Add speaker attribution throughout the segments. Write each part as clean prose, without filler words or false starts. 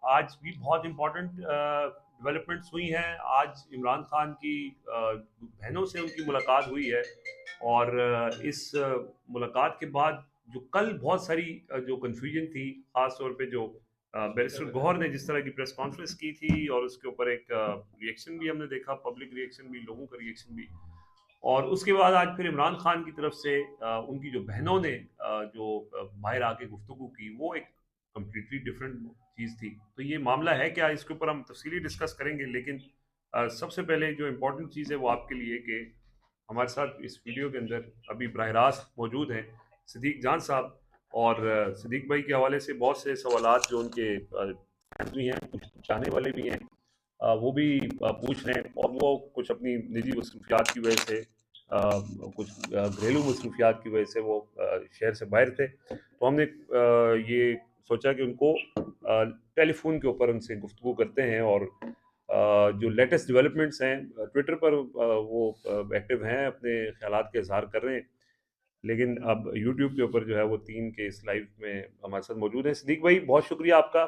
Speaker 1: आज भी बहुत इम्पोर्टेंट डेवलपमेंट्स हुई हैं। आज इमरान खान की बहनों से उनकी मुलाकात हुई है, और इस मुलाकात के बाद जो कल बहुत सारी जो कन्फ्यूजन थी, ख़ास तौर पे जो बैरिस्टर गौहर ने जिस तरह की प्रेस कॉन्फ्रेंस की थी, और उसके ऊपर एक रिएक्शन भी हमने देखा, पब्लिक रिएक्शन भी, लोगों का रिएक्शन भी। और उसके बाद आज फिर इमरान खान की तरफ से उनकी जो बहनों ने जो बाहर आके गुफ्तगू की, वो एक कम्प्लीटली डिफरेंट चीज़ थी। तो ये मामला है क्या, इसके ऊपर हम तफसीली डिस्कस करेंगे, लेकिन सबसे पहले जो इम्पोर्टेंट चीज़ है वो आपके लिए कि हमारे साथ इस वीडियो के अंदर अभी बरह रास्त मौजूद हैं सिद्दीक जान साहब। और सिद्दीक भाई के हवाले से बहुत से सवालात जो उनके fans भी हैं, कुछ चाहने वाले भी हैं, वो भी पूछ रहे हैं, और वो कुछ अपनी निजी मसरूफियात की वजह से कुछ घरेलू मसरूफियात की वजह से वो शहर से बाहर थे। तो हमने ये सोचा कि उनको टेलीफोन के ऊपर उनसे गुफ्तगू करते हैं, और जो लेटेस्ट डेवलपमेंट्स हैं, ट्विटर पर वो एक्टिव हैं, अपने ख्यालात के इजहार कर रहे हैं। लेकिन अब यूट्यूब के ऊपर जो है वो 3 के इस लाइव में हमारे साथ मौजूद है। सिद्दीक भाई, बहुत शुक्रिया आपका,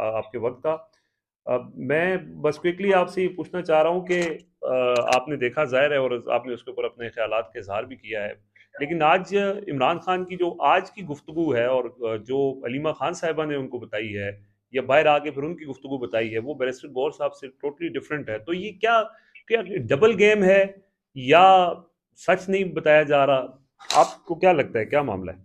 Speaker 1: आपके वक्त का। मैं बस क्विकली आपसे ये पूछना चाह रहा हूँ कि आपने देखा, ज़ाहिर है, और आपने उसके ऊपर अपने ख्यालात का इजहार भी किया है, लेकिन आज इमरान खान की जो आज की गुफ्तगू है, और जो अलीमा खान साहिबा ने उनको बताई है, या बाहर आके फिर उनकी गुफ्तगू बताई है, वो बैरिस्टर गौर साहब से टोटली डिफरेंट है। तो ये क्या क्या डबल गेम है, या सच नहीं बताया जा रहा? आपको क्या लगता है, क्या मामला है?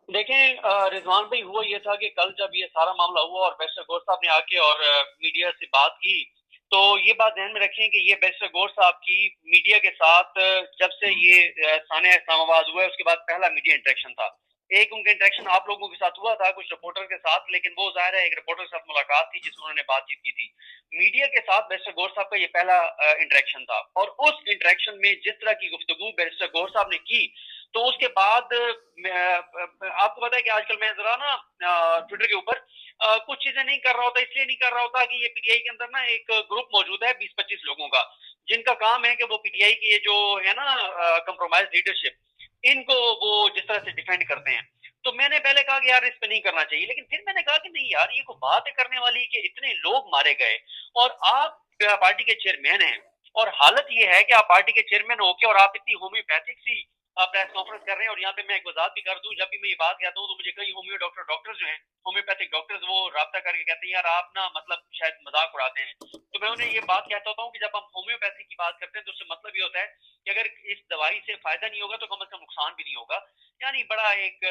Speaker 2: देखें रिजवान भाई, हुआ ये था कि कल जब ये सारा मामला हुआ और बैरिस्टर गौर साहब ने आके और मीडिया से बात की, तो ये बात ध्यान में रखें कि ये बैरिस्टर गौर साहब की मीडिया के साथ जब से ये सानिया इस्लामाबाद हुआ है उसके बाद पहला मीडिया इंटरेक्शन था। एक उनका इंटरेक्शन आप लोगों के साथ हुआ था, कुछ रिपोर्टर के साथ, लेकिन वो जाहिर है एक रिपोर्टर के साथ मुलाकात थी जिसमें उन्होंने बातचीत की थी। मीडिया के साथ बैरिस्टर गौर साहब का ये पहला इंटरेक्शन था, और उस इंटरेक्शन में जिस तरह की गुफ्तगू बैरिस्टर गौर साहब ने की, तो उसके बाद आपको पता है कि आजकल मैं जरा ना ट्विटर के ऊपर कुछ चीजें नहीं कर रहा होता, इसलिए नहीं कर रहा होता कि ये पीटीआई के अंदर ना एक ग्रुप मौजूद है 20-25 लोगों का, जिनका काम है कि वो पीटीआई की ये जो है ना कंप्रोमाइज लीडरशिप, इनको वो जिस तरह से डिफेंड करते हैं। तो मैंने पहले कहा कि यार इस पे नहीं करना चाहिए, लेकिन फिर मैंने कहा कि नहीं यार, ये कोई बात है करने वाली कि इतने लोग मारे गए और आप पार्टी के चेयरमैन हैं, और हालत ये है कि आप पार्टी के चेयरमैन होके और आप इतनी होम्योपैथिक सी प्रेस कॉन्फ्रेंस कर रहे हैं। और यहाँ पे मैं एक वजाहत भी कर दूं, जब भी मैं ये बात कहता हूँ तो मुझे कई होम्यो डॉक्टर्स जो हैं, होम्योपैथिक डॉक्टर्स, वो राब्ता करके कहते हैं यार आप ना मतलब शायद मजाक उड़ाते हैं। तो मैं उन्हें ये बात कहता होता हूँ कि जब हम होम्योपैथी की बात करते हैं तो उससे मतलब ये होता है कि अगर इस दवाई से फायदा नहीं होगा तो कम से कम नुकसान भी नहीं होगा। यानी बड़ा एक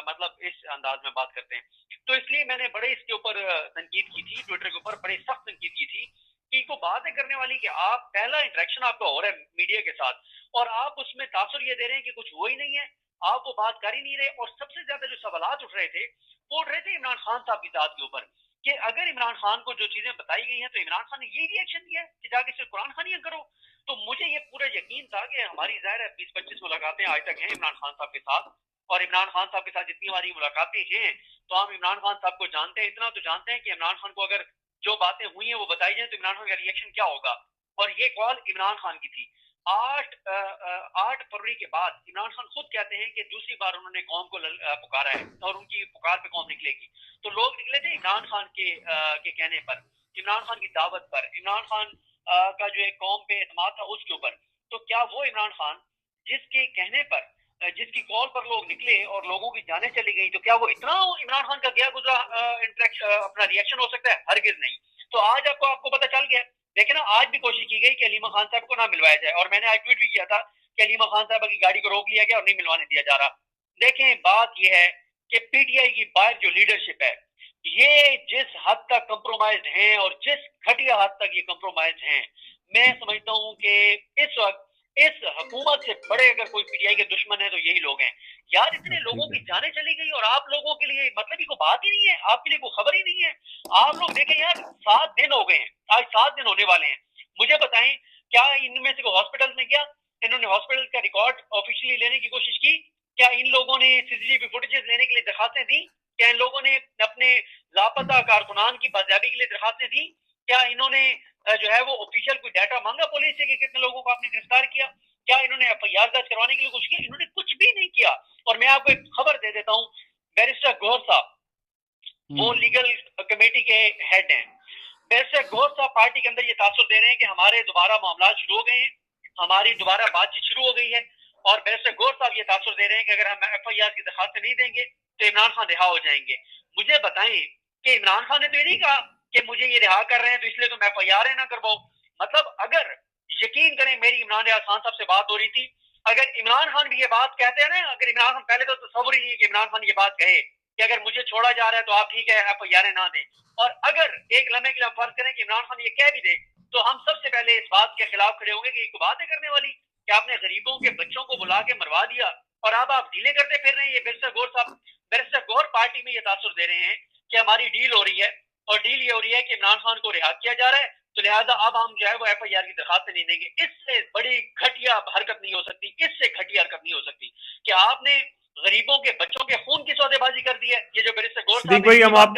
Speaker 2: मतलब इस अंदाज में बात करते हैं। तो इसलिए मैंने बड़े इसके ऊपर तनकीद की थी, ट्विटर के ऊपर बड़ी सख्त तनकीद की थी कि को बात है करने वाली कि आप पहला इंटरेक्शन आपका हो रहा है मीडिया के साथ, और आप उसमें तासुर ये दे रहे हैं कि कुछ हो ही नहीं है, आप वो बात कर ही नहीं रहे। और सबसे ज्यादा जो सवालात उठ रहे थे वो उठ रहे थे इमरान खान साहब की जात के ऊपर, कि अगर इमरान खान को जो चीजें बताई गई हैं तो इमरान खान ने यही रिएक्शन दिया है कि जाके सिर्फ कुरान खानियां करो। तो मुझे ये पूरा यकीन था कि हमारी जाहिर है 20-25 मुलाकातें आज तक हैं इमरान खान साहब के साथ, और इमरान खान साहब के साथ जितनी हमारी मुलाकातें हैं तो हम इमरान खान साहब को जानते हैं। इतना तो जानते हैं कि इमरान खान को अगर जो बातें हुई हैं वो बताई जाए तो इमरान खान का रिएक्शन क्या होगा। और ये कॉल इमरान खान की थी। 8 फरवरी के बाद इमरान खान खुद कहते हैं कि दूसरी बार उन्होंने कौम को पुकारा है, और उनकी पुकार पे कौम निकलेगी। तो लोग निकले थे इमरान खान के कहने पर, इमरान खान की दावत पर, इमरान खान का जो एक कौम पे एतमाद था उसके ऊपर। तो क्या वो इमरान खान जिसके कहने पर, जिसकी कॉल पर लोग निकले और लोगों की जानें चली गई, तो क्या वो इतना इमरान खान का गया गुजरा अपना रिएक्शन हो सकता है? हरगिज नहीं। तो आज आपको आपको पता चल गया। देखिए ना, आज भी कोशिश की गई कि अलीमा खान साहब को ना मिलवाया जाए, और मैंने आज ट्वीट भी किया था कि अलीमा खान साहब की गाड़ी को रोक लिया गया और नहीं मिलवाने दिया जा रहा। देखें, बात यह है कि पीटीआई की बाहर जो लीडरशिप है, ये जिस हद तक कंप्रोमाइज हैं और जिस घटिया हद तक ये कंप्रोमाइज हैं, मैं समझता हूं कि इस वक्त इस हुकूमत से बड़े अगर कोई पीटीआई के दुश्मन है तो यही लोग हैं। यार इतने लोगों
Speaker 1: ठीक
Speaker 2: की
Speaker 1: है।
Speaker 2: जानें चली गई और आप लोगों के लिए मतलब ही कोई बात ही नहीं है, आपके लिए कोई खबर ही नहीं है। आप लोग देखें यार, 7 दिन हो गए हैं, आज 7 दिन होने वाले हैं। मुझे बताएं, क्या इनमें से कोई हॉस्पिटल में गया? इन्होंने हॉस्पिटल का रिकॉर्ड ऑफिशियली लेने की कोशिश की? क्या इन लोगों ने सीसीटीवी फुटेजेस लेने के लिए दरखास्तें दी? क्या इन लोगों ने अपने लापता कारकुनान की बाजियाबी के लिए दरखास्तें दी? क्या इन्होंने जो है वो ऑफिशियल कोई डाटा मांगा पुलिस से कि कितने लोगों को आपने गिरफ्तार किया? क्या इन्होंने एफआईआर दर्ज करवाने के लिए कुछ किया? इन्होंने कुछ भी नहीं किया। और मैं आपको एक खबर दे देता हूं, बैरिस्टर गौर साहब वो लीगल कमेटी के हेड हैं। वैसे गौर साहब पार्टी के अंदर ये तासुर दे रहे हैं कि हमारे दोबारा मामला शुरू हो गए हैं, हमारी दोबारा बातचीत शुरू हो गई है, और वैसे गौर साहब ये तासुर दे रहे हैं कि अगर हम FIR की दरखास्त नहीं देंगे तो इमरान खान रिहा हो जाएंगे। मुझे बताएं कि इमरान खान ने तो ये नहीं कहा कि मुझे ये रिहा कर रहे हैं तो इसलिए तो मैं FIR ना करवाओ। मतलब अगर यकीन करें, मेरी इमरान रियाज खान साहब से बात हो रही थी, अगर इमरान खान भी ये बात कहते हैं ना, अगर इमरान खान पहले तो तस्वुर ही नहीं कि इमरान खान ये बात कहे कि अगर मुझे छोड़ा जा रहा है तो आप ठीक है FIR ना दें, और अगर एक लम्हे के लिए फर्ज करें कि इमरान खान ये कह भी दे, तो हम सबसे पहले इस बात के खिलाफ खड़े होंगे कि एक बात है करने वाली कि आपने गरीबों के बच्चों को बुला के मरवा दिया और अब आप डीले करते फिर रहे हैं। ये बैरिस्टर गौर साहब, बैरिस्टर गौर पार्टी में ये तासुर दे रहे हैं कि हमारी डील हो रही है, और डील ये हो रही है कि इमरान खान को रिहा किया जा रहा है, तो लिहाजा अब हम जो है वो FIR की दरखास्त नहीं देंगे। इससे बड़ी घटिया हरकत नहीं हो सकती, इससे घटिया हरकत नहीं हो सकती कि आपने गरीबों के बच्चों के खून की सौदेबाजी कर दी है। ये जो बैरिस्टर गौर
Speaker 1: सिद्दीक
Speaker 2: साहब
Speaker 1: भाई, हम आपको